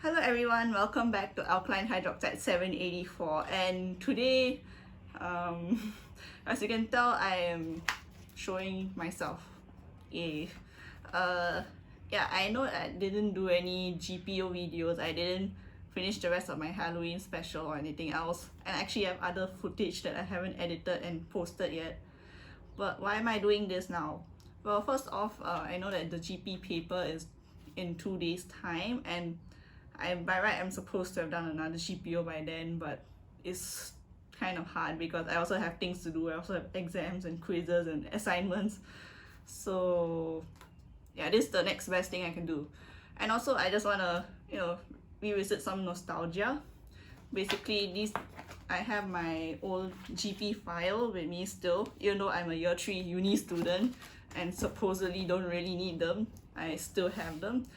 Hello everyone, welcome back to Alkaline Hydroxide 784, and today, as you can tell, I am showing myself. Yay. Yeah, I know I didn't do any GPO videos, I didn't finish the rest of my Halloween special or anything else, and I actually have other footage that I haven't edited and posted yet. But why am I doing this now? Well, first off, I know that the GP paper is in 2 days time, and by right I'm supposed to have done another GPO by then, but it's kind of hard because I also have things to do. I also have exams and quizzes and assignments. So yeah, this is the next best thing I can do. And also I just want to, revisit some nostalgia. Basically, I have my old GP file with me still, even though I'm a year 3 uni student and supposedly don't really need them. I still have them.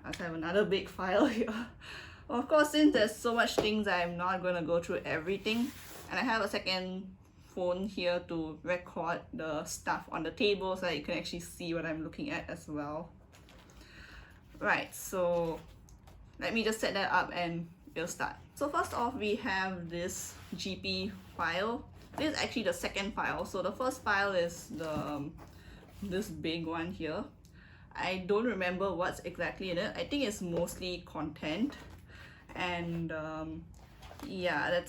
I have another big file here. Of course, since there's so much things, I'm not gonna go through everything, and I have a second phone here to record the stuff on the table so that you can actually see what I'm looking at as well. Right, so let me just set that up and we'll start. So first off, we have this GP file. This is actually the second file. So the first file is this big one here. I don't remember what's exactly in it. I think it's mostly content, and yeah,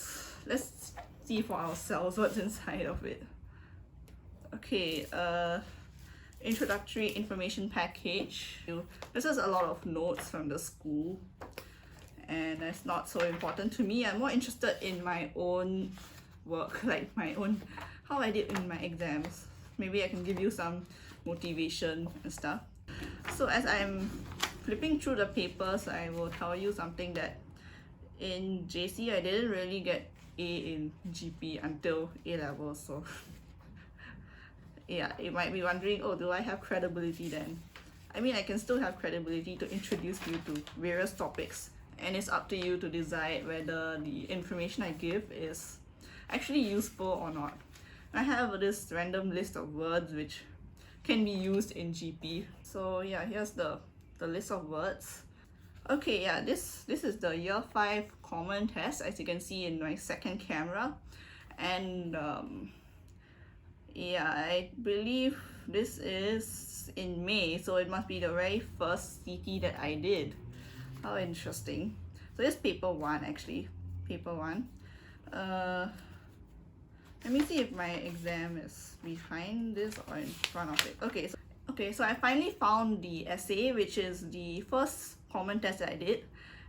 let's see for ourselves what's inside of it. Okay, introductory information package. This is a lot of notes from the school, and that's not so important to me. I'm more interested in my own work, like how I did in my exams. Maybe I can give you some motivation and stuff. So as I'm flipping through the papers, I will tell you something that in JC I didn't really get A in GP until A level. So yeah, you might be wondering, oh, do I have credibility then? I mean, I can still have credibility to introduce you to various topics, and it's up to you to decide whether the information I give is actually useful or not. I have this random list of words which can be used in GP. So yeah, here's the list of words. Okay, yeah, this is the year 5 common test, as you can see in my second camera. And yeah, I believe this is in May, so it must be the very first CT that I did. How interesting. So this is paper 1 actually, paper 1. Let me see if my exam is behind this or in front of it. Okay, so I finally found the essay, which is the first common test that I did,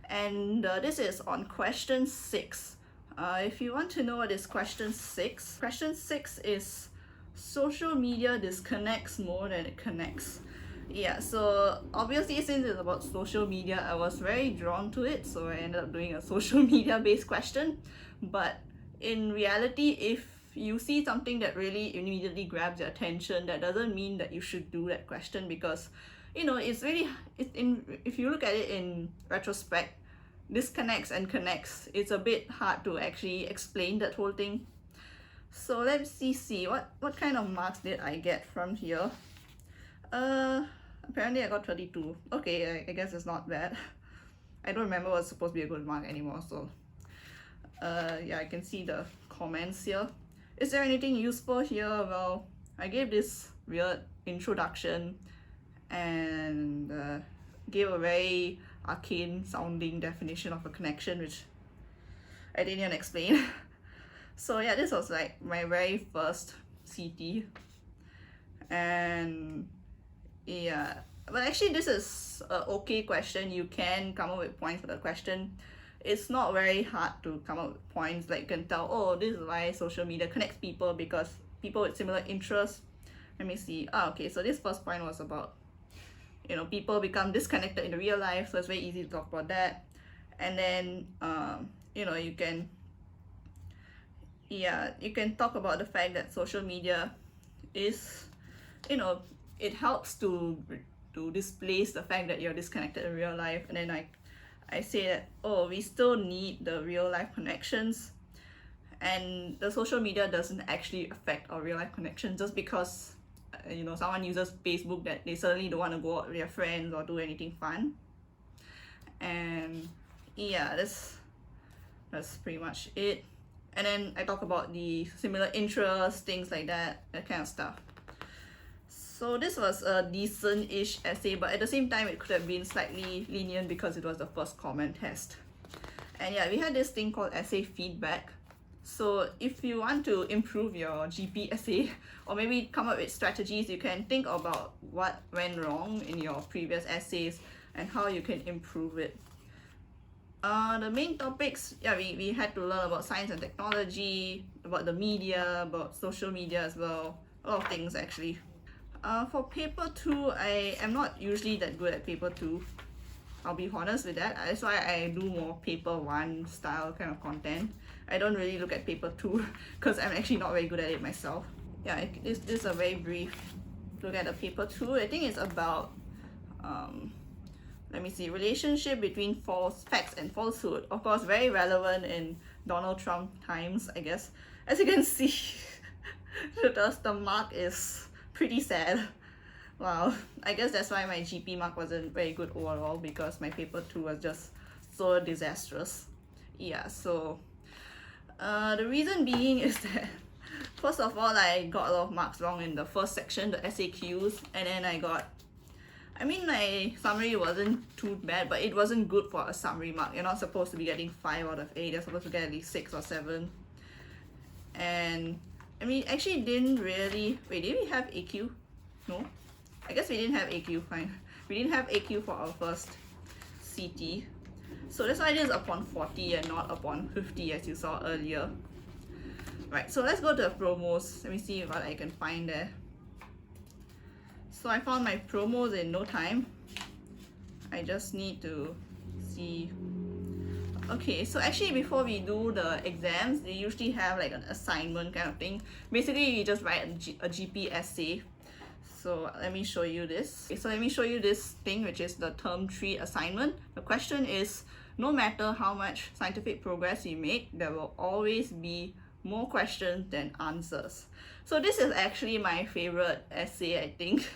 and this is on question 6. If you want to know what is question 6 is social media disconnects more than it connects. Yeah, so obviously since it's about social media, I was very drawn to it, so I ended up doing a social media based question. But in reality, if you see something that really immediately grabs your attention, that doesn't mean that you should do that question, because if you look at it in retrospect, disconnects and connects, it's a bit hard to actually explain that whole thing. So let's see what kind of marks did I get from here. Apparently I got 32. Okay, I guess it's not bad. I don't remember what's supposed to be a good mark anymore, so yeah, I can see the comments here. Is there anything useful here? Well, I gave this weird introduction and gave a very arcane sounding definition of a connection, which I didn't even explain. So yeah, this was like my very first CT, and yeah, but actually this is a okay question. You can come up with points for the question. It's not very hard to come up with points, like you can tell, oh, this is why social media connects people, because people with similar interests. Let me see. Okay, so this first point was about, people become disconnected in the real life, so it's very easy to talk about that. And then you can talk about the fact that social media is, it helps to displace the fact that you're disconnected in real life. And then I say that, oh, we still need the real life connections, and the social media doesn't actually affect our real life connections just because someone uses Facebook, that they suddenly don't want to go out with their friends or do anything fun. And yeah, that's pretty much it. And then I talk about the similar interests, things like that kind of stuff. So this was a decent-ish essay, but at the same time it could have been slightly lenient because it was the first common test. And yeah, we had this thing called essay feedback. So if you want to improve your GP essay or maybe come up with strategies, you can think about what went wrong in your previous essays and how you can improve it. The main topics, yeah, we had to learn about science and technology, about the media, about social media as well, a lot of things actually. For paper 2, I am not usually that good at paper 2. I'll be honest with that. That's why I do more paper 1 style kind of content. I don't really look at paper 2 because I'm actually not very good at it myself. Yeah, this is a very brief look at the paper 2. I think it's about let me see, relationship between false facts and falsehood. Of course, very relevant in Donald Trump times, I guess. As you can see, the mark is pretty sad. Wow, I guess that's why my GP mark wasn't very good overall, because my paper 2 was just so disastrous. Yeah, so the reason being is that first of all, I got a lot of marks wrong in the first section, the SAQs, and then my summary wasn't too bad, but it wasn't good for a summary mark. You're not supposed to be getting 5 out of 8, you're supposed to get at least 6 or 7. And actually didn't really, wait, did we have AQ? No? I guess we didn't have AQ, fine. We didn't have AQ for our first CT. So that's why it is upon 40 and not upon 50 as you saw earlier. Right, so let's go to the promos. Let me see what I can find there. So I found my promos in no time. I just need to see. Okay, so actually before we do the exams, they usually have like an assignment kind of thing. Basically, you just write a GP essay. So let me show you this. Okay, so let me show you this thing, which is the term 3 assignment. The question is, no matter how much scientific progress you make, there will always be more questions than answers. So this is actually my favorite essay, I think,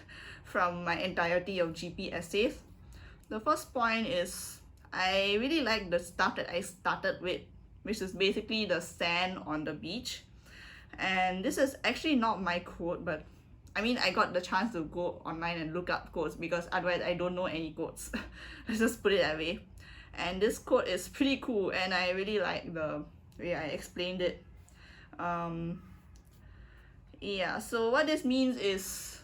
from my entirety of GP essays. The first point is, I really like the stuff that I started with, which is basically the sand on the beach. And this is actually not my quote, but I got the chance to go online and look up quotes because otherwise I don't know any quotes. Let's just put it that way. And this quote is pretty cool, and I really like the way I explained it. Yeah, so what this means is,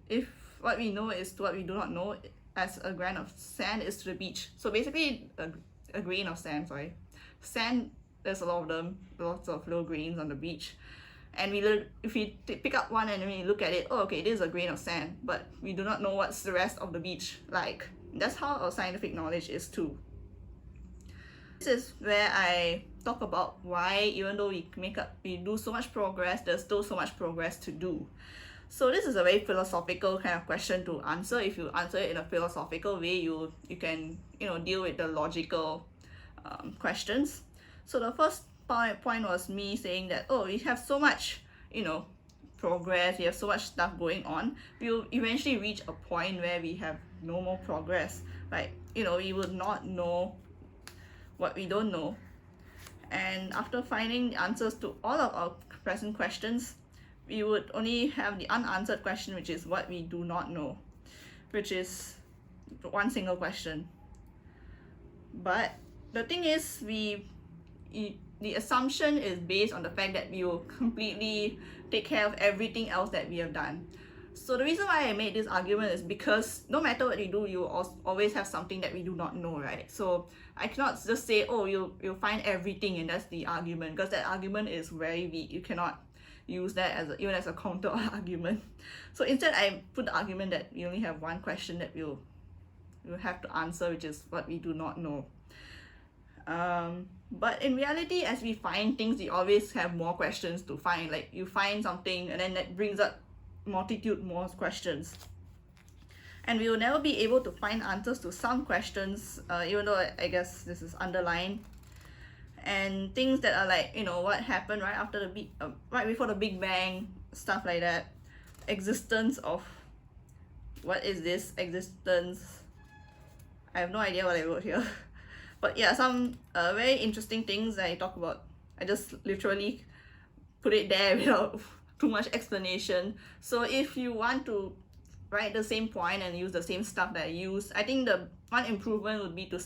if what we know is what we do not know, as a grain of sand is to the beach. So basically, a grain of sand, sorry. Sand, there's a lot of them, lots of little grains on the beach. And if we pick up one and we look at it, oh, okay, this is a grain of sand, but we do not know what's the rest of the beach like. That's how our scientific knowledge is too. This is where I talk about why, even though we do so much progress, there's still so much progress to do. So this is a very philosophical kind of question to answer. If you answer it in a philosophical way, you can deal with the logical questions. So the first point was me saying that, oh, we have so much progress, we have so much stuff going on, we'll eventually reach a point where we have no more progress. Like, we would not know what we don't know. And after finding the answers to all of our present questions, we would only have the unanswered question, which is what we do not know, which is one single question. But the thing is, the assumption is based on the fact that we will completely take care of everything else that we have done. So the reason why I made this argument is because no matter what you do, you always have something that we do not know, right? So I cannot just say, oh, you'll find everything and that's the argument, because that argument is very weak. You cannot use that even as a counter argument. So instead, I put the argument that we only have one question that we'll have to answer, which is what we do not know. But in reality, as we find things, we always have more questions to find. Like, you find something and then that brings up multitude more questions, and we will never be able to find answers to some questions, even though I guess this is underlined, and things that are like, what happened right after right before the Big Bang, stuff like that. Existence of, what is this existence? I have no idea what I wrote here. But yeah, some very interesting things I talk about. I just literally put it there without too much explanation. So if you want to write the same point and use the same stuff that I use, I think the one improvement would be to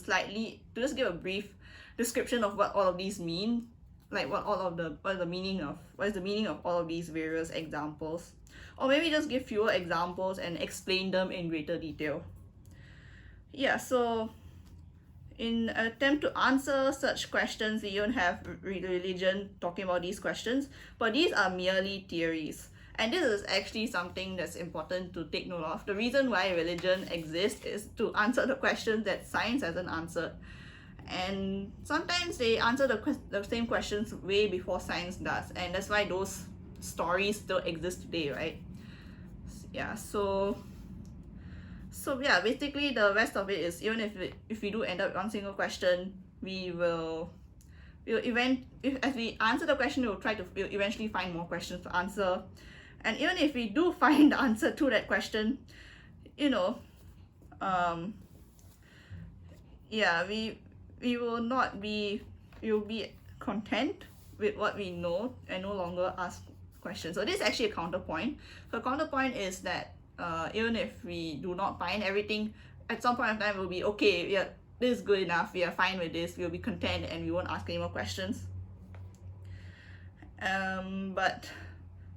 just give a brief description of what all of these mean, like what is the meaning of all of these various examples, or maybe just give fewer examples and explain them in greater detail. Yeah, so in an attempt to answer such questions, we don't have religion talking about these questions, but these are merely theories. And this is actually something that's important to take note of. The reason why religion exists is to answer the questions that science hasn't answered. And sometimes they answer the same questions way before science does. And that's why those stories still exist today, right? Yeah, so yeah, basically the rest of it is, even if we do end up with one single question, as we answer the question, we'll eventually find more questions to answer. And even if we do find the answer to that question, you know, yeah, we will be content with what we know and no longer ask questions. So this is actually a counterpoint. So counterpoint is that even if we do not find everything, at some point in time we'll be okay, yeah, this is good enough, we are fine with this, we'll be content and we won't ask any more questions. But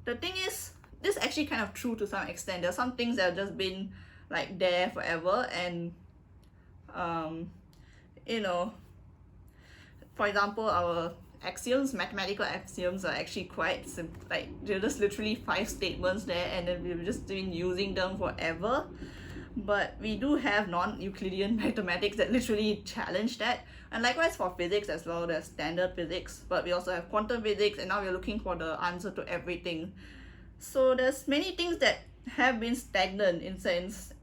the thing is, this is actually kind of true to some extent. There are some things that have just been like there forever, and you know, for example, our axioms, mathematical axioms, are actually quite simple. Like, they're just literally 5 statements there, and then we've just been using them forever. But we do have non-Euclidean mathematics that literally challenge that. And likewise for physics as well, there's standard physics, but we also have quantum physics, and now we're looking for the answer to everything. So there's many things that have been stagnant in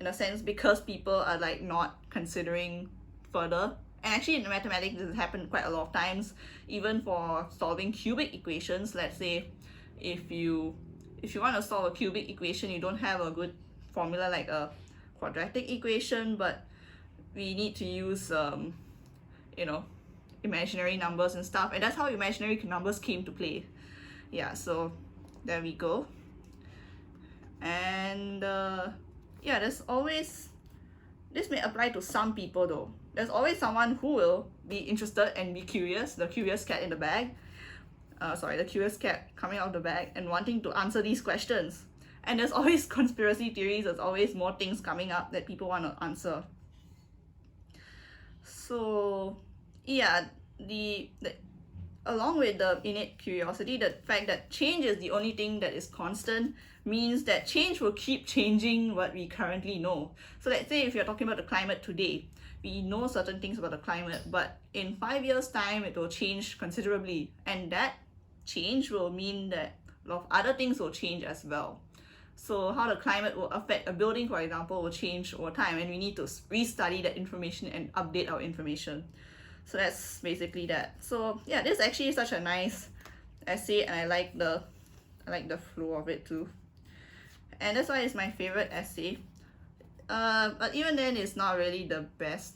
a sense because people are like not considering further. And actually in mathematics this has happened quite a lot of times, even for solving cubic equations. Let's say if you want to solve a cubic equation, you don't have a good formula like a quadratic equation, but we need to use imaginary numbers and stuff, and that's how imaginary numbers came to play. Yeah, so there we go. And yeah, this may apply to some people though. There's always someone who will be interested and be curious, the curious cat in the bag. The curious cat coming out of the bag and wanting to answer these questions. And there's always conspiracy theories, there's always more things coming up that people want to answer. So yeah, along with the innate curiosity, the fact that change is the only thing that is constant means that change will keep changing what we currently know. So let's say if you're talking about the climate today, we know certain things about the climate, but in 5 years' time it will change considerably, and that change will mean that a lot of other things will change as well. So how the climate will affect a building, for example, will change over time, and we need to restudy that information and update our information. So that's basically that. So yeah, this is actually such a nice essay, and I like the flow of it too. And that's why it's my favorite essay. But even then, it's not really the best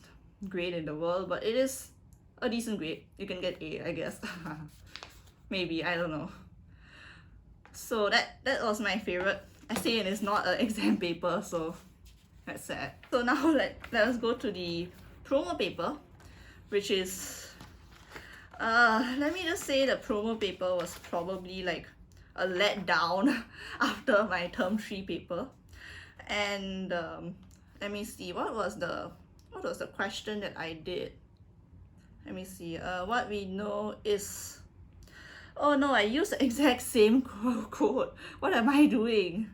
grade in the world, but it is a decent grade. You can get A, I guess. Maybe, I don't know. So that was my favorite essay, and it's not an exam paper, so that's sad. So now let us go to the promo paper, which is let me just say the promo paper was probably like a letdown after my term 3 paper. And let me see, what was the question that I did? Let me see. What we know is, oh no, I used the exact same quote. What am I doing?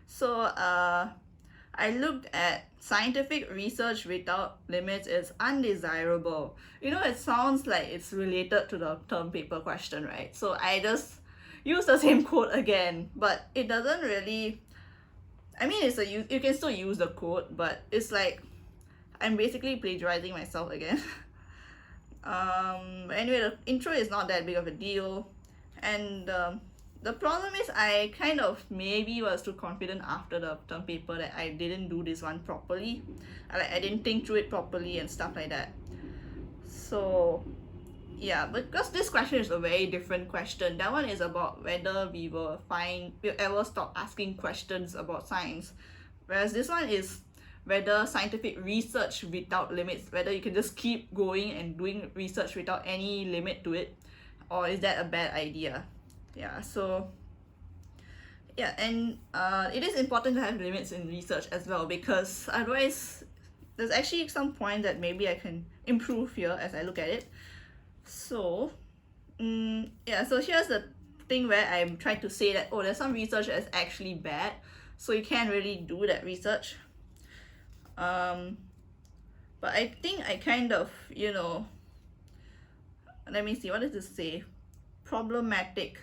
So I looked at scientific research without limits is undesirable. You know, it sounds like it's related to the term paper question, right? So I just used the same quote again, but it doesn't really, I mean, you can still use the quote, but it's like I'm basically plagiarizing myself again. Anyway, the intro is not that big of a deal, and the problem is I kind of maybe was too confident after the term paper that I didn't do this one properly. I didn't think through it properly and stuff like that. So yeah, because this question is a very different question. That one is about whether we'll ever stop asking questions about science, whereas this one is whether scientific research without limits, whether you can just keep going and doing research without any limit to it, or is that a bad idea? Yeah, so yeah, and it is important to have limits in research as well, because otherwise there's actually some point that maybe I can improve here as I look at it. So yeah, so here's the thing where I'm trying to say that, oh, there's some research that's actually bad, so you can't really do that research. But I think I kind of, let me see, what does this say? Problematic.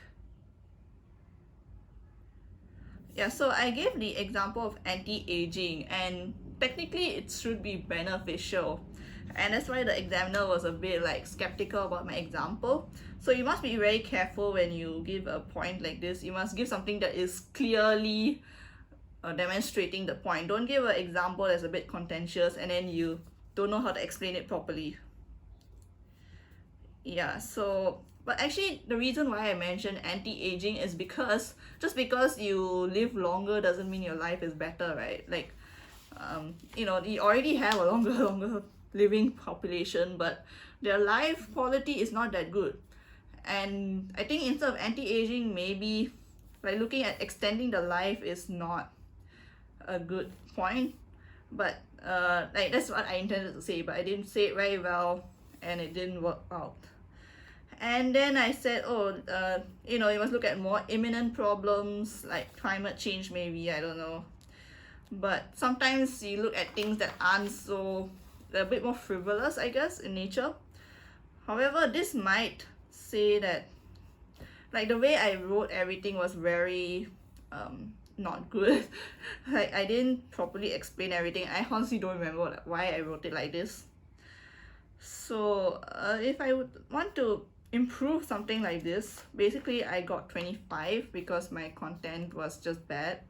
Yeah, so I gave the example of anti-aging, and technically it should be beneficial. And that's why the examiner was a bit like skeptical about my example. So you must be very careful when you give a point like this. You must give something that is clearly demonstrating the point. Don't give an example that's a bit contentious and then you don't know how to explain it properly. Yeah, so but actually the reason why I mentioned anti-aging is because just because you live longer doesn't mean your life is better, right? Like you already have a longer living population, but their life quality is not that good. And I think instead of anti-aging, maybe like looking at extending the life is not a good point. But like that's what I intended to say, but I didn't say it very well and it didn't work out. And then I said, oh, you must look at more imminent problems like climate change, maybe, I don't know. But sometimes you look at things that aren't they're a bit more frivolous, I guess, in nature. However, this might say that, like, the way I wrote everything was very not good. Like, I didn't properly explain everything. I honestly don't remember why I wrote it like this. So if I would want to improve something like this, basically I got 25 because my content was just bad.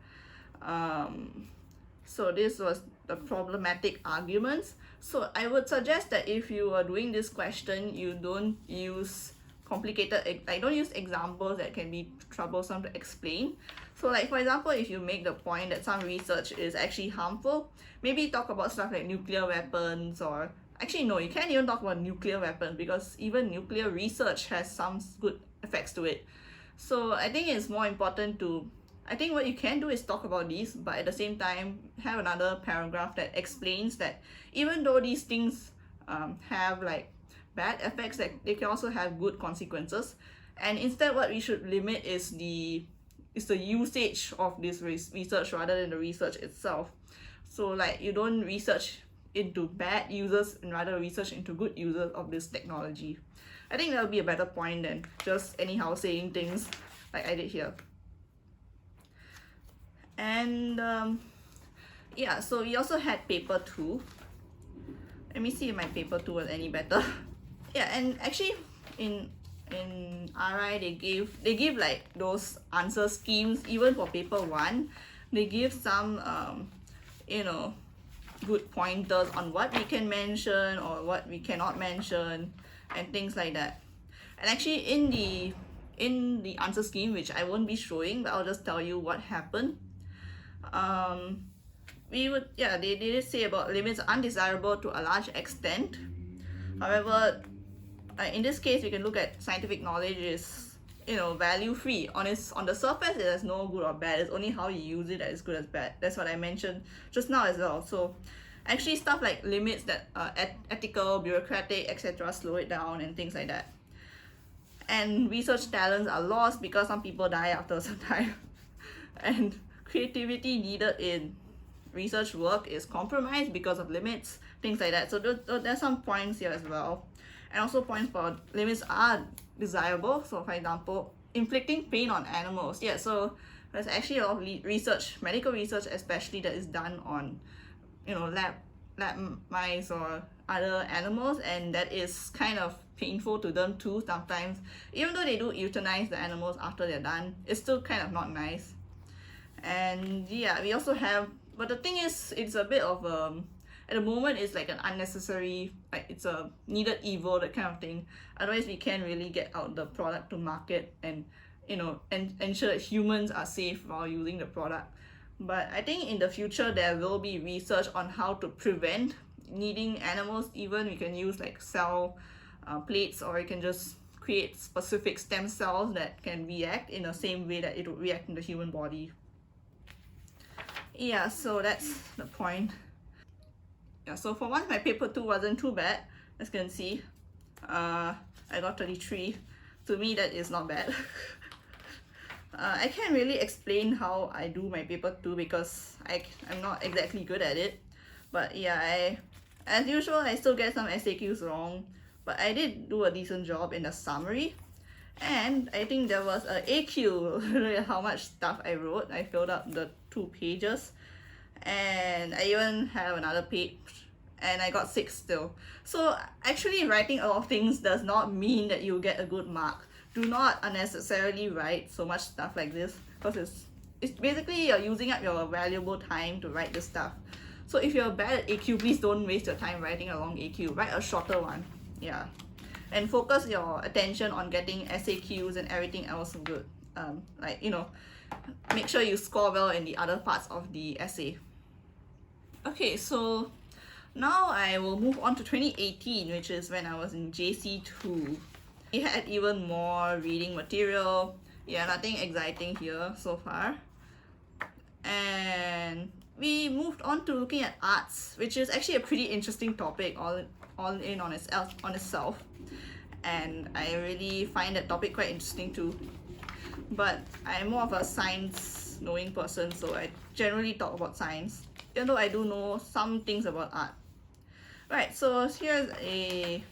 So this was the problematic arguments. So I would suggest that if you are doing this question, you don't use complicated, like don't use examples that can be troublesome to explain. So like for example, if you make the point that some research is actually harmful, maybe talk about stuff like nuclear weapons, or actually no, you can't even talk about nuclear weapons because even nuclear research has some good effects to it. So I think it's more important to, I think what you can do is talk about these, but at the same time have another paragraph that explains that even though these things have like bad effects, that they can also have good consequences. And instead what we should limit is the usage of this research rather than the research itself. So like you don't research into bad users and rather research into good users of this technology. I think that would be a better point than just anyhow saying things like I did here. And yeah, so we also had paper 2. Let me see if my paper 2 was any better. Yeah, and actually in RI they give like those answer schemes. Even for paper 1 they give some good pointers on what we can mention or what we cannot mention and things like that. And actually in the answer scheme, which I won't be showing, but I'll just tell you what happened. They did say about limits are undesirable to a large extent. However, in this case, we can look at scientific knowledge is value free. On the surface, there's no good or bad. It's only how you use it that is good as bad. That's what I mentioned just now as well. So actually stuff like limits that are ethical, bureaucratic, etc. slow it down and things like that. And research talents are lost because some people die after some time. And creativity needed in research work is compromised because of limits, things like that. So there's some points here as well. And also points for limits are desirable. So for example, inflicting pain on animals. Yeah, so there's actually a lot of research, medical research especially, that is done on lab mice or other animals, and that is kind of painful to them too sometimes. Even though they do euthanize the animals after they're done, it's still kind of not nice. And yeah, we also have, but the thing is, it's a bit of at the moment it's like an unnecessary, like it's a needed evil, that kind of thing. Otherwise we can't really get out the product to market and and ensure that humans are safe while using the product. But I think in the future there will be research on how to prevent needing animals. Even we can use like cell plates, or you can just create specific stem cells that can react in the same way that it would react in the human body. Yeah, so that's the point. Yeah, so for once my paper 2 wasn't too bad. As you can see, I got 33. To me that is not bad. I can't really explain how I do my paper 2 because I'm not exactly good at it. But yeah, as usual, I still get some SAQs wrong, but I did do a decent job in the summary. And I think there was a AQ, how much stuff I wrote. I filled up the 2 pages, and I even have another page, and I got 6 still. So actually writing a lot of things does not mean that you get a good mark. Do not unnecessarily write so much stuff like this, because it's basically you're using up your valuable time to write this stuff. So if you're bad at AQ, please don't waste your time writing a long AQ. Write a shorter one. Yeah. And focus your attention on getting SAQs and everything else good. Make sure you score well in the other parts of the essay. Okay, so now I will move on to 2018, which is when I was in JC2. We had even more reading material. Yeah, nothing exciting here so far. And we moved on to looking at arts, which is actually a pretty interesting topic all in on itself. And I really find that topic quite interesting too. But I'm more of a science knowing person, so I generally talk about science, even though I do know some things about art. Right, so here's a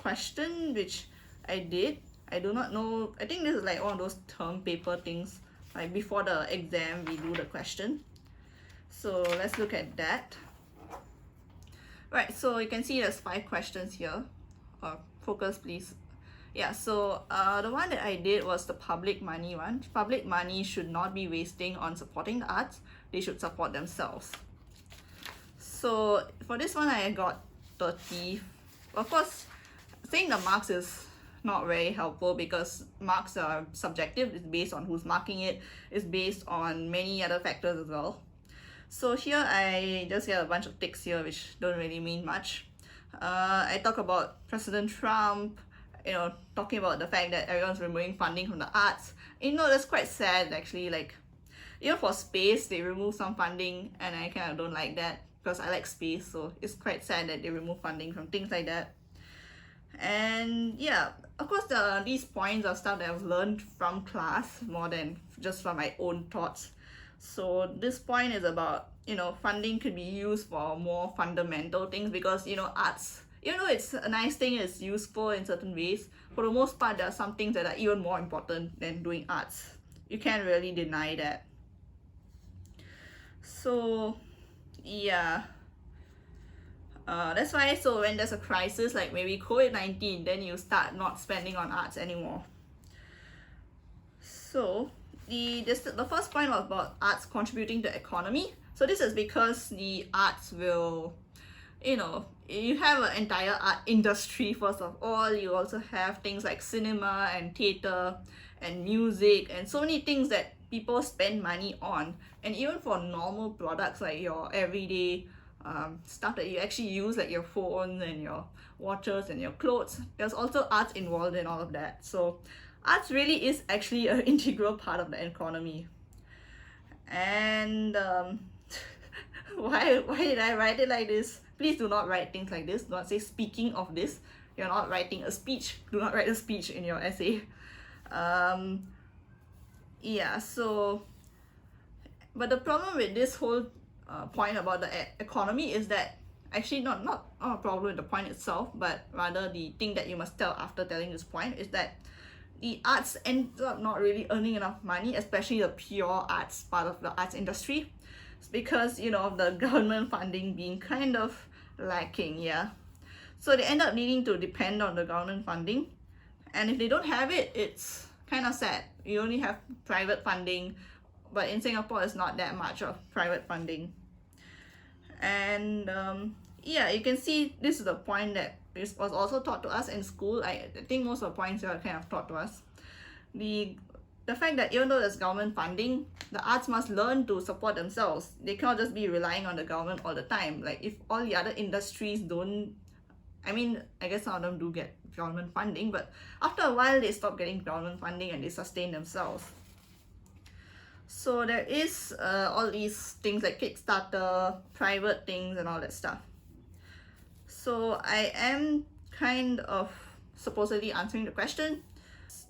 question which I did. I do not know, I think this is like one of those term paper things, like before the exam we do the question. So let's look at that. Right, so you can see there's 5 questions here. Focus please. Yeah, so the one that I did was the public money one. Public money should not be wasting on supporting the arts. They should support themselves. So for this one I got 30. Of course, saying the marks is not very helpful because marks are subjective. It's based on who's marking it. It's based on many other factors as well. So here I just get a bunch of ticks here which don't really mean much. I talk about President Trump, talking about the fact that everyone's removing funding from the arts. That's quite sad actually. Like, even for space, they remove some funding, and I kind of don't like that because I like space, so it's quite sad that they remove funding from things like that. And yeah, of course, these points are stuff that I've learned from class more than just from my own thoughts. So this point is about, funding could be used for more fundamental things because, arts, even though it's a nice thing, it's useful in certain ways, for the most part, there are some things that are even more important than doing arts. You can't really deny that. So, yeah. That's why, so when there's a crisis like maybe COVID-19, then you start not spending on arts anymore. So the first point was about arts contributing to the economy. So this is because the arts will, you have an entire art industry. First of all, you also have things like cinema and theater and music and so many things that people spend money on. And even for normal products like your everyday stuff that you actually use, like your phones and your watches and your clothes, there's also arts involved in all of that. So arts really is actually an integral part of the economy. And why did I write it like this? Please do not write things like this. Do not say speaking of this. You're not writing a speech. Do not write a speech in your essay. Yeah, so but the problem with this whole point about the economy is that actually not a problem with the point itself, but rather the thing that you must tell after telling this point is that the arts ends up not really earning enough money, especially the pure arts part of the arts industry. It's because of the government funding being kind of lacking. Yeah, so they end up needing to depend on the government funding, and if they don't have it, it's kind of sad. You only have private funding, but in Singapore it's not that much of private funding. And yeah, you can see this is the point that was also taught to us in school. I think most of the points are kind of taught to us. The fact that even though there's government funding, the arts must learn to support themselves. They cannot just be relying on the government all the time. Like if all the other industries don't, I mean, I guess some of them do get government funding, but after a while they stop getting government funding and they sustain themselves. So there is all these things like Kickstarter, private things and all that stuff. So I am kind of supposedly answering the question.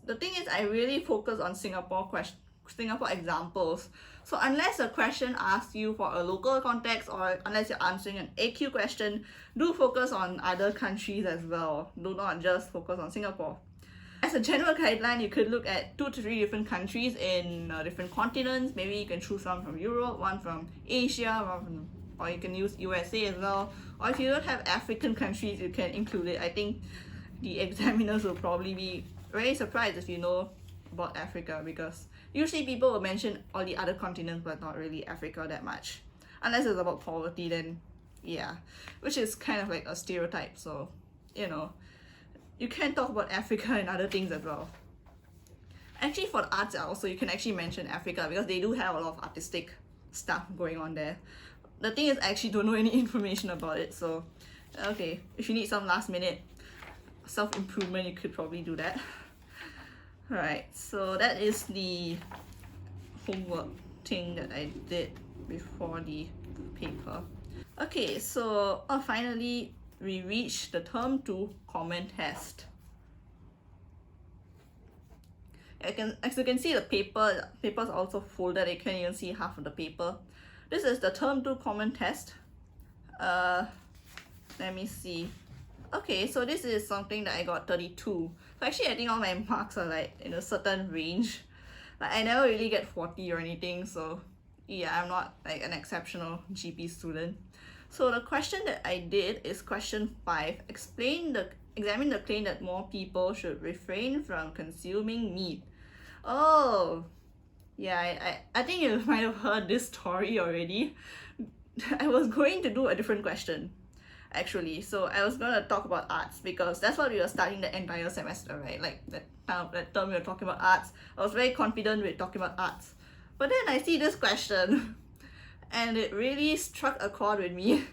The thing is, I really focus on Singapore examples. So unless a question asks you for a local context or unless you're answering an AQ question, do focus on other countries as well. Do not just focus on Singapore. As a general guideline, you could look at 2 to 3 different countries in different continents. Maybe you can choose one from Europe, one from Asia, or you can use USA as well. Or if you don't have African countries, you can include it. I think the examiners will probably be very surprised if you know about Africa, because usually people will mention all the other continents but not really Africa that much. Unless it's about poverty, then yeah, which is kind of like a stereotype. So, you know, you can talk about Africa and other things as well. Actually, for the arts also, you can actually mention Africa because they do have a lot of artistic stuff going on there. The thing is, I actually don't know any information about it. So, okay, if you need some last minute self-improvement, you could probably do that. Alright, so that is the homework thing that I did before the paper. Okay, so finally we reached the term 2 common test. As you can see, the paper's also folded. You can't even see half of the paper. This is the term 2 common test. Let me see. Okay, so this is something that I got 32. So actually, I think all my marks are like in a certain range. Like I never really get 40 or anything, so yeah, I'm not like an exceptional GP student. So the question that I did is question 5. Examine the claim that more people should refrain from consuming meat. Oh, yeah, I think you might have heard this story already. I was going to do a different question, actually. So I was gonna talk about arts because that's what we were studying the entire semester, right? Like that term we were talking about arts. I was very confident with talking about arts. But then I see this question and it really struck a chord with me.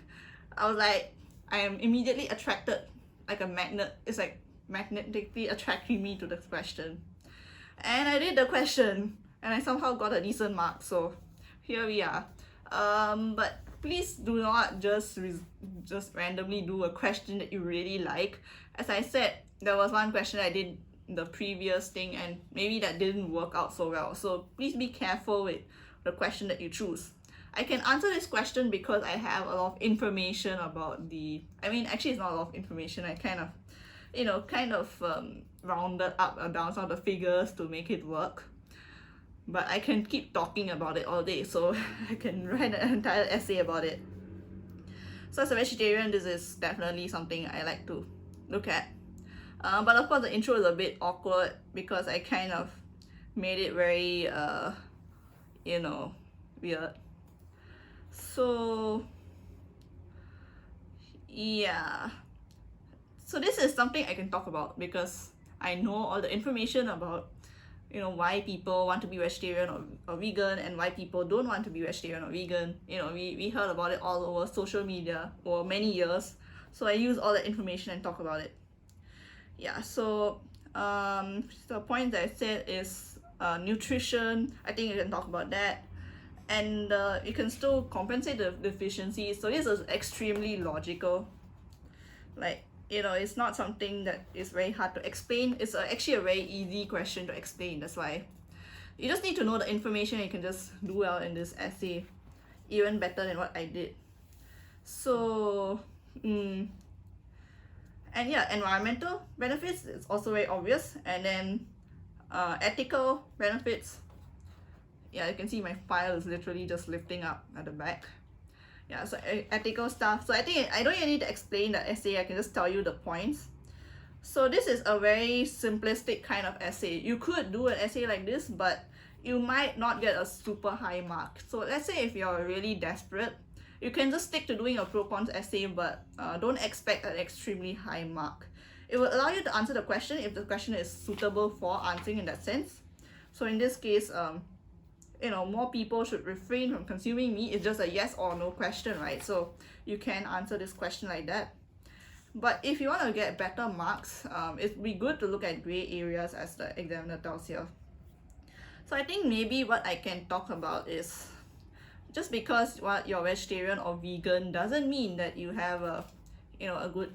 I was like, I am immediately attracted like a magnet. It's like magnetically attracting me to this question. And I did the question and I somehow got a decent mark. So here we are. But please do not just randomly do a question that you really like. As I said, there was one question I did the previous thing and maybe that didn't work out so well. So please be careful with the question that you choose. I can answer this question because I have a lot of information about actually it's not a lot of information. I kind of rounded up or down some of the figures to make it work. But I can keep talking about it all day, so I can write an entire essay about it. So as a vegetarian, this is definitely something I like to look at. But of course the intro is a bit awkward because I kind of made it very, weird. So, yeah. So this is something I can talk about because I know all the information about why people want to be vegetarian or vegan and why people don't want to be vegetarian or vegan. We heard about it all over social media for many years. So I use all that information and talk about it. Yeah, so the point that I said is nutrition. I think you can talk about that. And you can still compensate the deficiencies. So this is extremely logical. Like, it's not something that is very hard to explain. It's actually a very easy question to explain. That's why you just need to know the information and you can just do well in this essay, even better than what I did. So, and yeah, environmental benefits is also very obvious. And then ethical benefits. Yeah, you can see my file is literally just lifting up at the back. Yeah, so ethical stuff. So I think I don't even need to explain the essay. I can just tell you the points. So this is a very simplistic kind of essay. You could do an essay like this, but you might not get a super high mark. So let's say if you're really desperate You can just stick to doing a pro-cons essay, but don't expect an extremely high mark. It will allow you to answer the question if the question is suitable for answering in that sense. So in this case, more people should refrain from consuming meat. It's just a yes or no question, right? So you can answer this question like that. But if you want to get better marks, it'd be good to look at gray areas, as the examiner tells here. So I think maybe what I can talk about is, just because you're vegetarian or vegan doesn't mean that you have a good,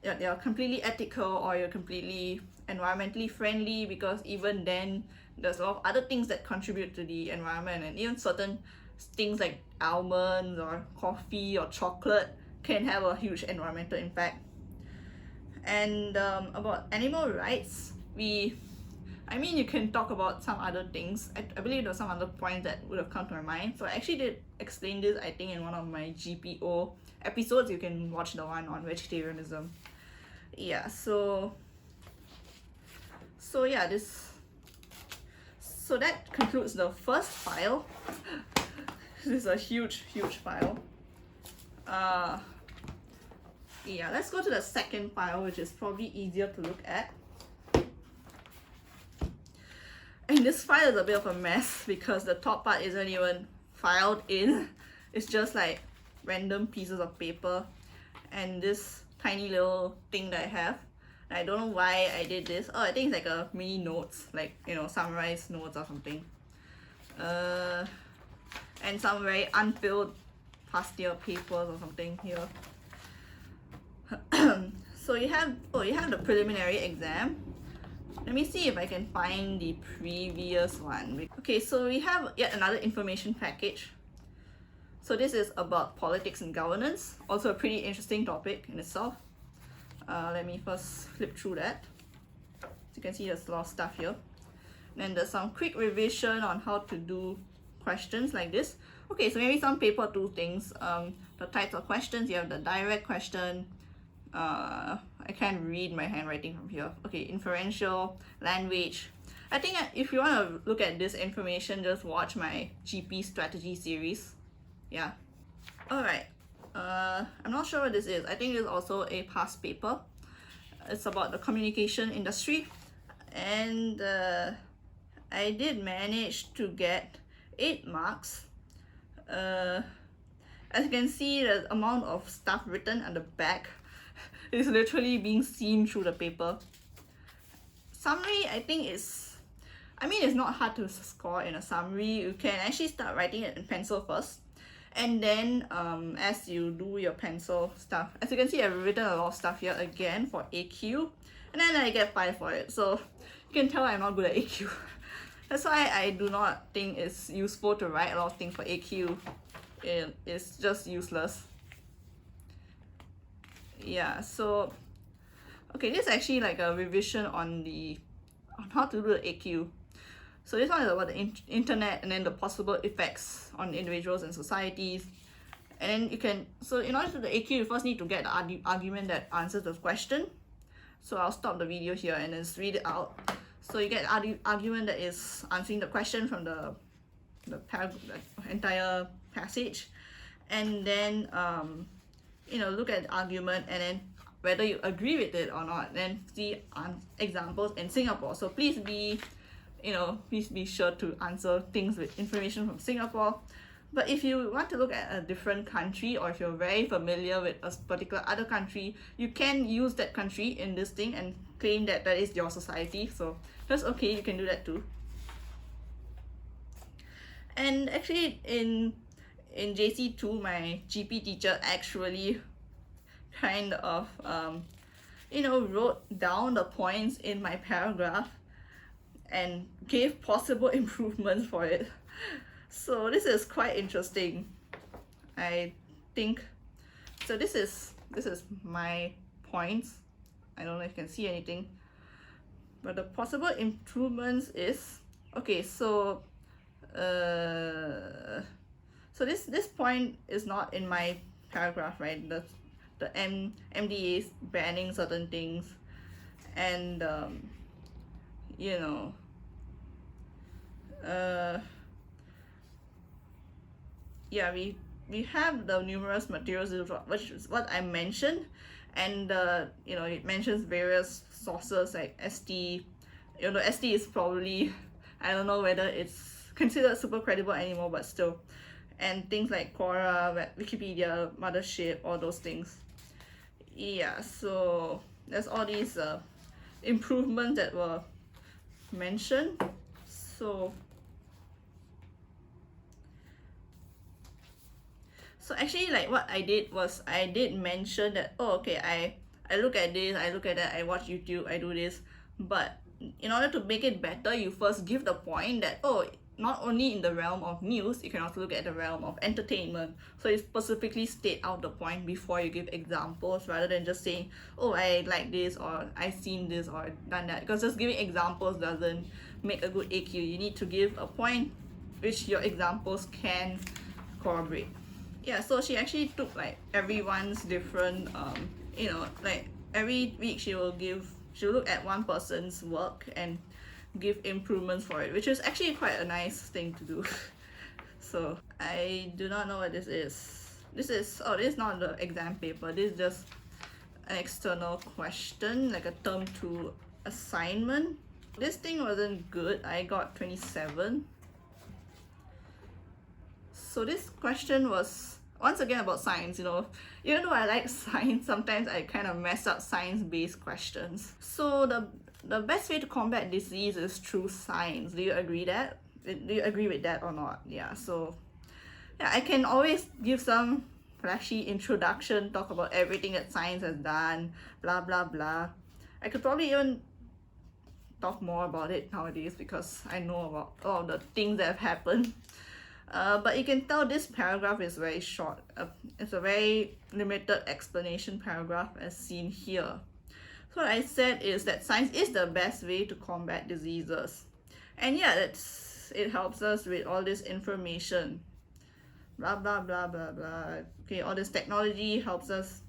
you're completely ethical or you're completely environmentally friendly, because even then there's a lot of other things that contribute to the environment, and even certain things like almonds or coffee or chocolate can have a huge environmental impact. And about animal rights, you can talk about some other things. I believe there were some other points that would have come to my mind. So I actually did explain this, I think, in one of my GPO episodes. You can watch the one on vegetarianism. Yeah, so that concludes the first file. This is a huge file. Yeah, let's go to the second file, which is probably easier to look at. And this file is a bit of a mess because the top part isn't even filed in. It's just like random pieces of paper and this tiny little thing that I have. I don't know why I did this. Oh, I think it's like a mini notes, like, summarized notes or something. And some very unfilled past year papers or something here. So you have the preliminary exam. Let me see if I can find the previous one. Okay, so we have yet another information package. So this is about politics and governance, also a pretty interesting topic in itself. Let me first flip through that. So you can see there's a lot of stuff here. Then there's some quick revision on how to do questions like this. Okay, so maybe some paper 2 things. The types of questions, you have the direct question. I can't read my handwriting from here. Okay, inferential, language. I think if you want to look at this information, just watch my GP strategy series. Yeah. Alright. I'm not sure what this is. I think it's also a past paper. It's about the communication industry. And I did manage to get 8 marks. As you can see, the amount of stuff written at the back is literally being seen through the paper. Summary, I think it's not hard to score in a summary. You can actually start writing it in pencil first. And then as you do your pencil stuff, as you can see, I've written a lot of stuff here again for AQ. And then I get 5 for it. So you can tell I'm not good at AQ. That's why I do not think it's useful to write a lot of things for AQ. It's just useless. Yeah, so okay, this is actually like a revision on how to do the AQ. So this one is about the internet and then the possible effects on individuals and societies. And then so in order to do the AQ, you first need to get the argument that answers the question. So I'll stop the video here and then just read it out. So you get the argument that is answering the question from the entire passage. And then look at the argument and then whether you agree with it or not. Then see examples in Singapore. So please be sure to answer things with information from Singapore. But if you want to look at a different country, or if you're very familiar with a particular other country, you can use that country in this thing and claim that that is your society. So that's okay, you can do that too. And actually in JC2, my GP teacher actually kind of wrote down the points in my paragraph and gave possible improvements for it. So this is quite interesting, I think. So this is my points. I don't know if you can see anything, but the possible improvements is okay. So this point is not in my paragraph, right? The MDA is banning certain things, and we have the numerous materials, which is what I mentioned, and it mentions various sources like ST. ST is probably, I don't know whether it's considered super credible anymore, but still, and things like Quora, Wikipedia, Mothership, all those things. Yeah, so there's all these improvements that were mentioned. So actually, like, what I did was I did mention that, oh, okay, I look at this, I look at that, I watch YouTube, I do this, but in order to make it better, you first give the point that, oh, not only in the realm of news, you can also look at the realm of entertainment. So you specifically state out the point before you give examples, rather than just saying, oh, I like this, or I seen this, or done that. Because just giving examples doesn't make a good AQ. You need to give a point which your examples can corroborate. Yeah, so she actually took like everyone's different like every week she'll look at one person's work and give improvements for it, which is actually quite a nice thing to do. So I do not know what this is. This is not the exam paper. This is just an external question, like a term 2 assignment. This thing wasn't good. I got 27. So this question was once again about science. Even though I like science, sometimes I kind of mess up science-based questions. So the best way to combat disease is through science. Do you agree with that or not? Yeah, so yeah, I can always give some flashy introduction, talk about everything that science has done, blah blah blah. I could probably even talk more about it nowadays because I know about all the things that have happened. But you can tell this paragraph is very short. It's a very limited explanation paragraph as seen here. So what I said is that science is the best way to combat diseases. And yeah, it helps us with all this information. Blah, blah, blah, blah, blah. Okay, all this technology helps us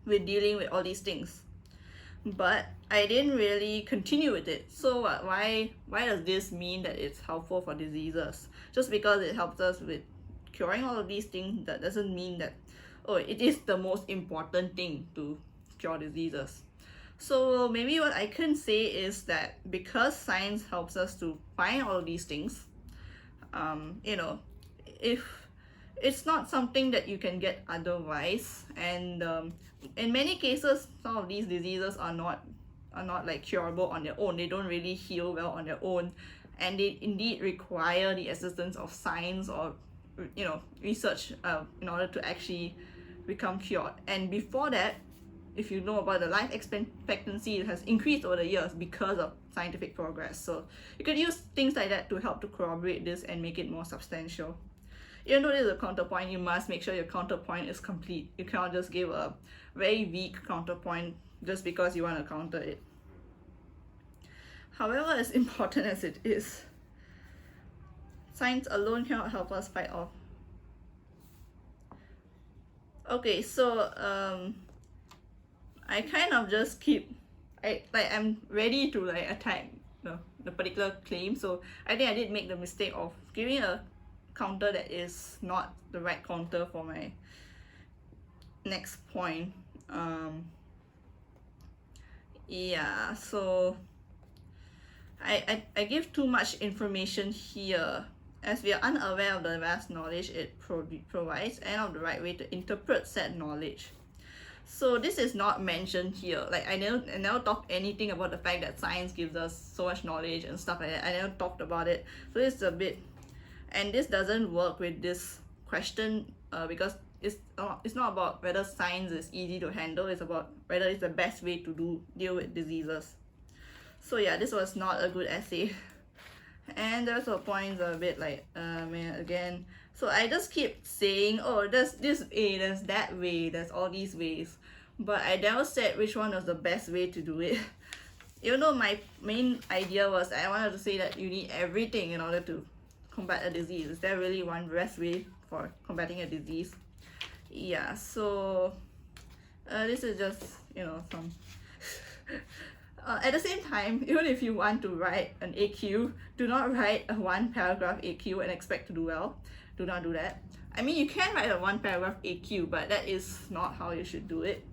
with dealing with all these things. But I didn't really continue with it. So why does this mean that it's helpful for diseases? Just because it helps us with curing all of these things, that doesn't mean that, oh, it is the most important thing to cure diseases. So maybe what I can say is that because science helps us to find all of these things, if it's not something that you can get otherwise, and in many cases some of these diseases are not like curable on their own. They don't really heal well on their own, and they indeed require the assistance of science or research in order to actually become cured. And before that, if you know about the life expectancy, it has increased over the years because of scientific progress. So you could use things like that to help to corroborate this and make it more substantial. Even though there's a counterpoint, you must make sure your counterpoint is complete. You cannot just give a very weak counterpoint just because you want to counter it. However, as important as it is, science alone cannot help us fight off. Okay, so I kind of just I'm ready to like attack the particular claim. So I think I did make the mistake of giving a counter that is not the right counter for my next point. Yeah, so I give too much information here, as we are unaware of the vast knowledge it provides and of the right way to interpret said knowledge. So this is not mentioned here. Like I never talked anything about the fact that science gives us so much knowledge and stuff like that. I never talked about it. So it's a bit, and this doesn't work with this question because it's not about whether science is easy to handle. It's about whether it's the best way to deal with diseases. So yeah, this was not a good essay. And there's a point a bit like again. So I just keep saying, oh, there's this way, there's that way, there's all these ways, but I never said which one was the best way to do it. Even though my main idea was I wanted to say that you need everything in order to combat a disease. Is there really one best way for combating a disease? Yeah, so this is just some at the same time, even if you want to write an AQ, do not write a one paragraph AQ and expect to do well. Do not do that. I mean, you can write a one paragraph AQ, but that is not how you should do it.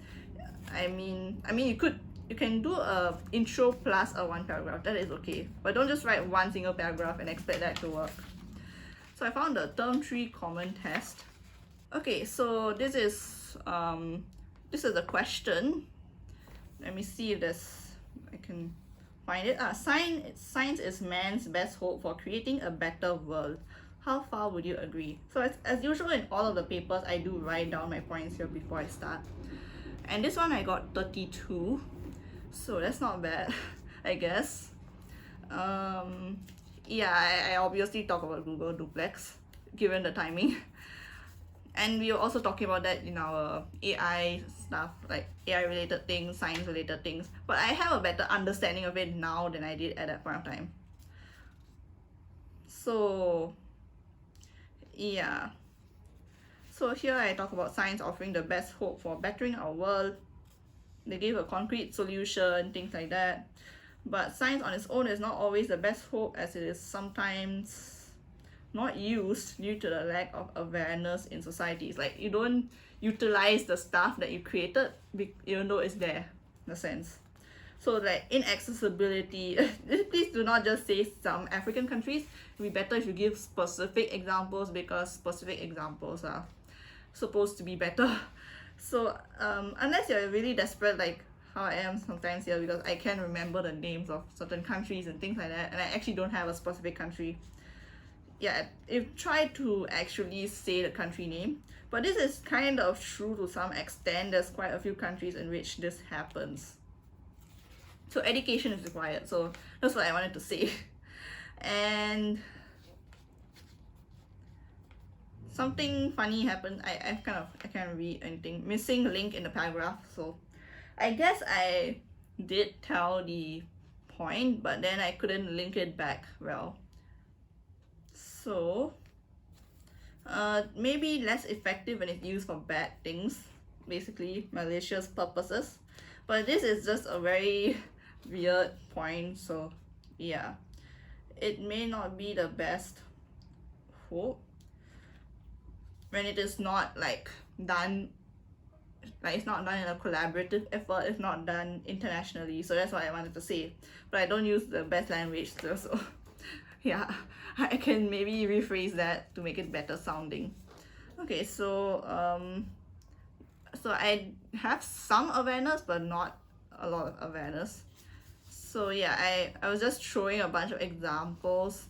I mean, you can do a intro plus a one paragraph. That is okay, but don't just write one single paragraph and expect that to work. So I found the term 3 common test. Okay, so this is a question. Let me see if I can find it. Science is man's best hope for creating a better world. How far would you agree? So as usual in all of the papers, I do write down my points here before I start. And this one I got 32, so that's not bad, I guess. Yeah, I obviously talk about Google Duplex, given the timing. And we were also talking about that in our AI stuff, like AI related things, science related things. But I have a better understanding of it now than I did at that point of time. So, yeah. So here I talk about science offering the best hope for bettering our world. They gave a concrete solution, things like that. But science on its own is not always the best hope, as it is sometimes not used due to the lack of awareness in societies. Like, you don't utilize the stuff that you created even though it's there, in a sense. So like inaccessibility, please do not just say some African countries. It would be better if you give specific examples, because specific examples are supposed to be better. So unless you're really desperate, like how I am sometimes here, because I can't remember the names of certain countries and things like that, and I actually don't have a specific country. Yeah, if try to actually say the country name, but this is kind of true to some extent. There's quite a few countries in which this happens. So education is required, so that's what I wanted to say. And something funny happened. I can't read anything. Missing link in the paragraph. So I guess I did tell the point, but then I couldn't link it back well. So maybe less effective when it's used for bad things, basically malicious purposes. But this is just a very weird point, so yeah, it may not be the best hope when it is not like done, like it's not done in a collaborative effort, it's not done internationally. So that's what I wanted to say, but I don't use the best language still, so yeah, I can maybe rephrase that to make it better sounding. Okay, so I have some awareness but not a lot of awareness. So yeah, I was just throwing a bunch of examples.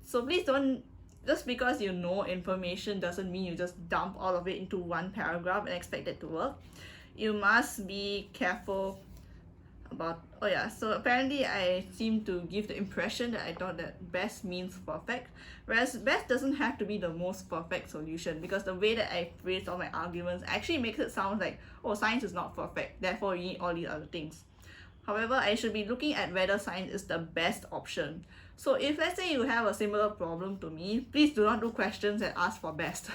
So please don't, just because you know information doesn't mean you just dump all of it into one paragraph and expect it to work. You must be careful about, oh yeah, so apparently I seem to give the impression that I thought that best means perfect, whereas best doesn't have to be the most perfect solution, because the way that I phrase all my arguments actually makes it sound like, oh, science is not perfect, therefore you need all these other things. However, I should be looking at whether science is the best option. So if let's say you have a similar problem to me, please do not do questions that ask for best.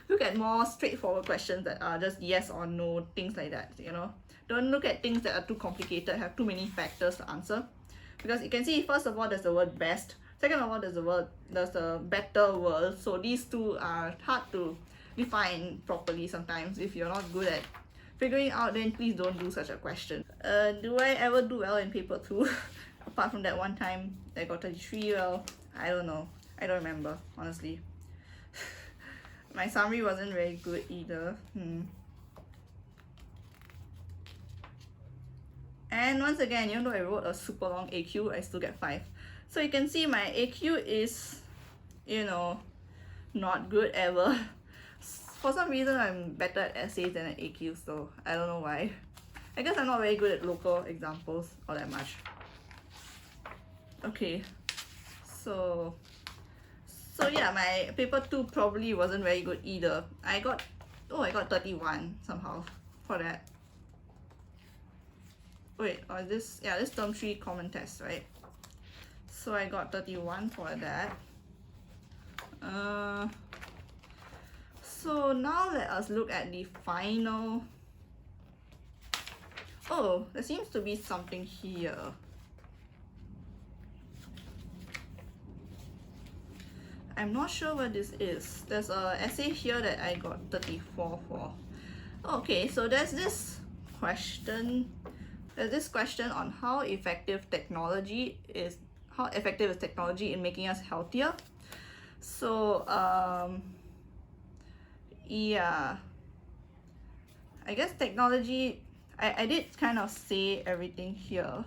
Look at more straightforward questions that are just yes or no, things like that, you know. Don't look at things that are too complicated, have too many factors to answer. Because you can see, first of all, there's the word best. Second of all, there's the better world. So these two are hard to define properly sometimes. If you're not good at figuring out, then please don't do such a question. Do I ever do well in paper 2? Apart from that one time I got 33, well, I don't know. I don't remember, honestly. My summary wasn't very good either. And once again, even though I wrote a super long AQ, I still get 5. So you can see my AQ is, you know, not good ever. For some reason, I'm better at essays than at AQs, so I don't know why. I guess I'm not very good at local examples all that much. Okay, so yeah, my paper 2 probably wasn't very good either. I got 31 somehow for that. Wait, or this term 3 common test, right? So I got 31 for that. So now let us look at the final. Oh, there seems to be something here. I'm not sure what this is. There's a essay here that I got 34 for. Okay, so there's this question. There's this question on how effective is technology in making us healthier. So yeah, I guess technology, I did kind of say everything here.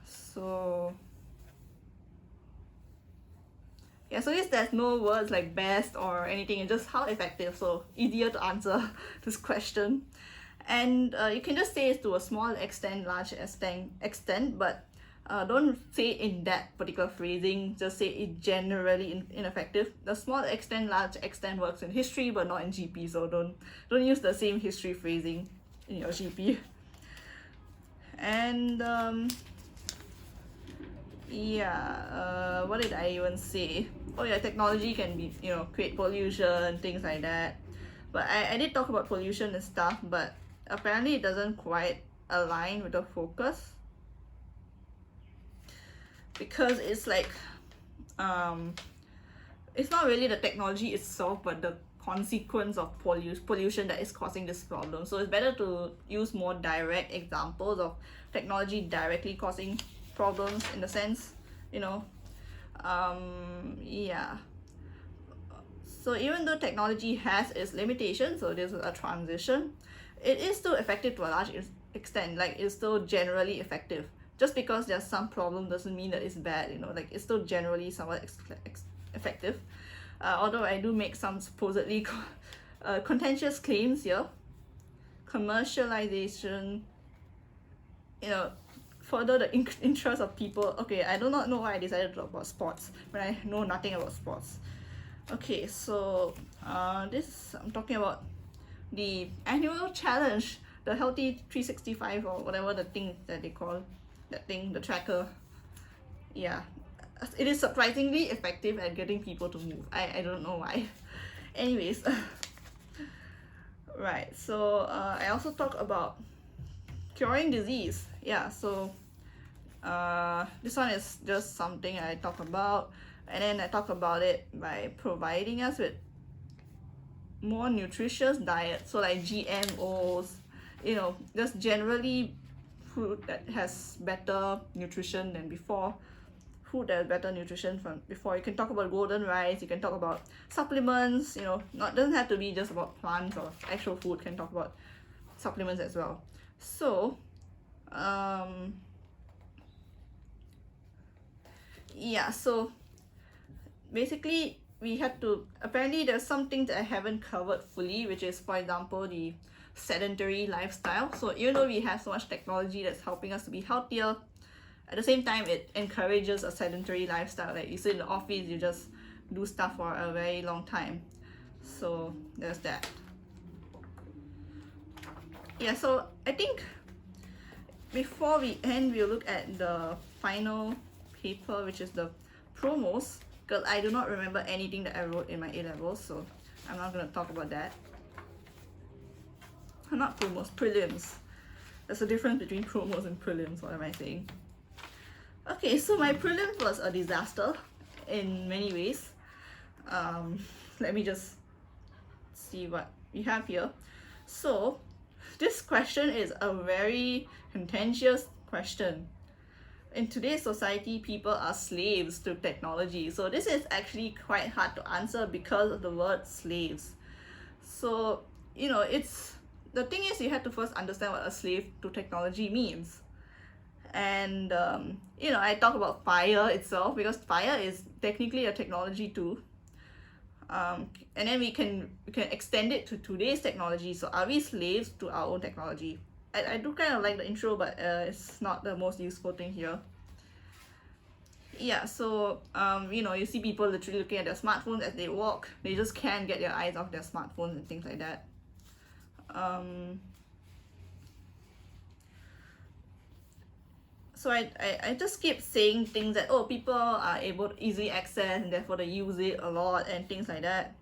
So yeah, so there's no words like best or anything, it's just how effective, so easier to answer this question. And you can just say it to a small extent, large extent, but don't say it in that particular phrasing, just say it generally ineffective. The small extent, large extent works in history but not in GP, so don't use the same history phrasing in your GP. And yeah, what did I even say? Oh yeah, technology can be, create pollution, things like that. But I did talk about pollution and stuff, but apparently it doesn't quite align with the focus, because it's like it's not really the technology itself but the consequence of pollution that is causing this problem. So it's better to use more direct examples of technology directly causing problems, in the sense, yeah. So even though technology has its limitations, so this is a transition, it is still effective to a large extent. Like, it's still generally effective. Just because there's some problem doesn't mean that it's bad, like, it's still generally somewhat effective. Although I do make some supposedly contentious claims here. Commercialization, further the interest of people. Okay, I do not know why I decided to talk about sports when I know nothing about sports. Okay, so this, I'm talking about the annual challenge, the Healthy 365 or whatever the thing that they call that thing, the tracker. Yeah, it is surprisingly effective at getting people to move. I don't know why. Anyways, right, so I also talk about curing disease. Yeah, so this one is just something I talk about, and then I talk about it by providing us with more nutritious diet, so like GMOs, just generally food that has better nutrition than before, food that has better nutrition from before. You can talk about golden rice, you can talk about supplements, not doesn't have to be just about plants or actual food, can talk about supplements as well. So yeah, so basically we had to, apparently there's some things that I haven't covered fully, which is, for example, the sedentary lifestyle. So even though we have so much technology that's helping us to be healthier, at the same time it encourages a sedentary lifestyle. Like, you sit in the office, you just do stuff for a very long time. So there's that. Yeah, so I think before we end, we'll look at the final paper, which is the promos, because I do not remember anything that I wrote in my A-levels, so I'm not going to talk about that. Not promos, prelims. There's a difference between promos and prelims, what am I saying? Okay, so my prelims was a disaster in many ways. Let me just see what we have here. So this question is a very contentious question. In today's society, people are slaves to technology. So this is actually quite hard to answer because of the word slaves. So, it's, the thing is, you have to first understand what a slave to technology means. And, I talk about fire itself, because fire is technically a technology too. And then we can extend it to today's technology. So are we slaves to our own technology? I do kind of like the intro, but it's not the most useful thing here. Yeah, so you see people literally looking at their smartphones as they walk. They just can't get their eyes off their smartphones and things like that. So I just keep saying things that, oh, people are able to easily access and therefore they use it a lot and things like that.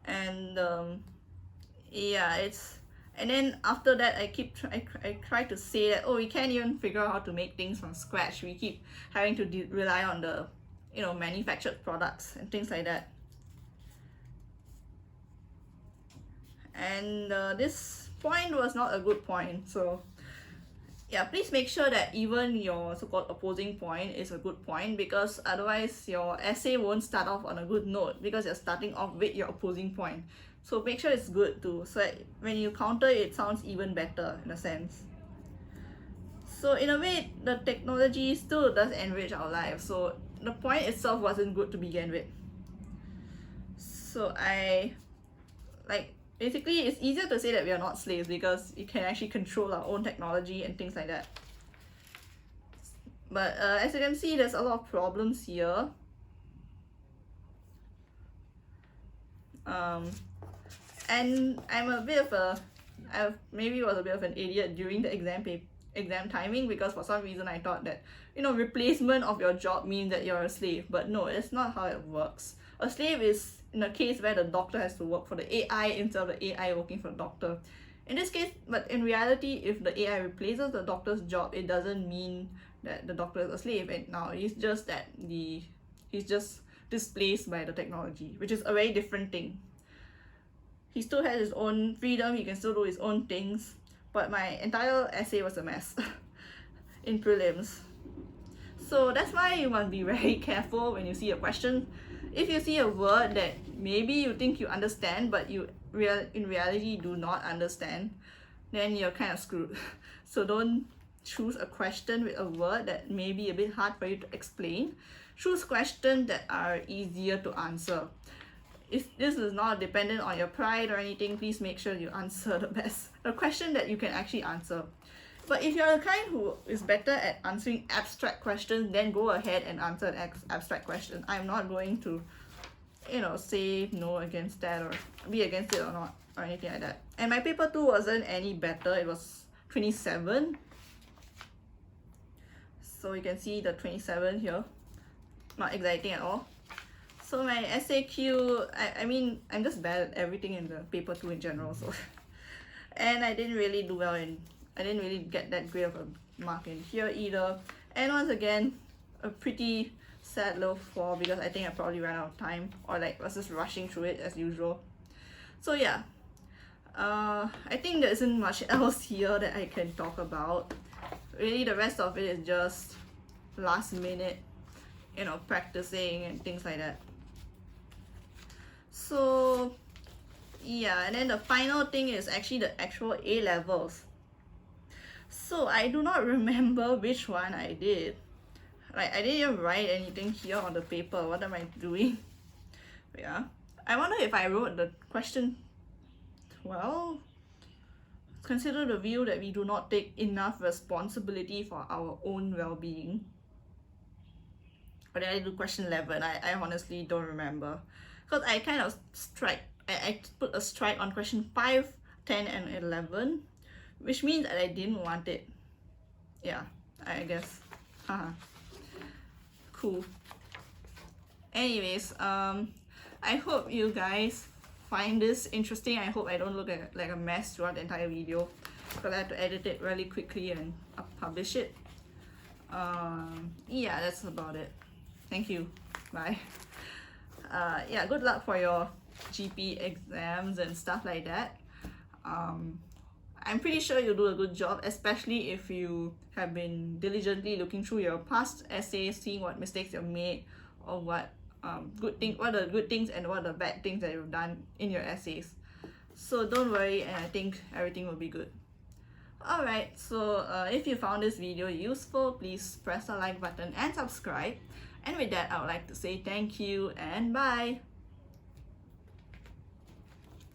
And yeah, And then after that, I try to say that, oh, we can't even figure out how to make things from scratch. We keep having to rely on the, manufactured products and things like that. And this point was not a good point. So yeah, please make sure that even your so-called opposing point is a good point, because otherwise your essay won't start off on a good note, because you're starting off with your opposing point. So make sure it's good too, so that when you counter it sounds even better in a sense. So in a way, the technology still does enrich our lives, so the point itself wasn't good to begin with. So basically it's easier to say that we are not slaves, because you can actually control our own technology and things like that. But as you can see, there's a lot of problems here. And I maybe was a bit of an idiot during the exam timing, because for some reason I thought that, replacement of your job means that you're a slave. But no, it's not how it works. A slave is in a case where the doctor has to work for the AI instead of the AI working for the doctor. In this case, but in reality, if the AI replaces the doctor's job, it doesn't mean that the doctor is a slave. And now it's just that he's just displaced by the technology, which is a very different thing. He still has his own freedom, he can still do his own things, but my entire essay was a mess in prelims. So that's why you must be very careful when you see a question. If you see a word that maybe you think you understand, but you in reality do not understand, then you're kind of screwed. So don't choose a question with a word that may be a bit hard for you to explain. Choose questions that are easier to answer. If this is not dependent on your pride or anything, please make sure you answer the question that you can actually answer. But if you're the kind who is better at answering abstract questions, then go ahead and answer an abstract question. I'm not going to, say no against that or be against it or not or anything like that. And my paper 2 wasn't any better. It was 27. So you can see the 27 here. Not exciting at all. So my SAQ, I mean, I'm just bad at everything in the paper 2 in general, so. And I didn't really do well I didn't really get that great of a mark in here either. And once again, a pretty sad little 4, because I think I probably ran out of time, or was just rushing through it as usual. So yeah, I think there isn't much else here that I can talk about. Really, the rest of it is just last minute, practicing and things like that. So yeah, and then the final thing is actually the actual A-levels. So I do not remember which one I did. I didn't even write anything here on the paper. What am I doing? Yeah, I wonder if I wrote the question 12. Consider the view that we do not take enough responsibility for our own well-being. Or did I do question 11? I honestly don't remember. Because I kind of I put a strike on question 5, 10, and 11, which means that I didn't want it. Yeah, I guess. Cool. Anyways, I hope you guys find this interesting. I hope I don't look like a mess throughout the entire video, because I have to edit it really quickly and publish it. Yeah, that's about it. Thank you. Bye. Yeah, good luck for your GP exams and stuff like that. I'm pretty sure you'll do a good job, especially if you have been diligently looking through your past essays, seeing what mistakes you've made, or what are the good things and what are the bad things that you've done in your essays. So don't worry, and I think everything will be good. Alright, so if you found this video useful, please press the like button and subscribe. And with that, I would like to say thank you and bye!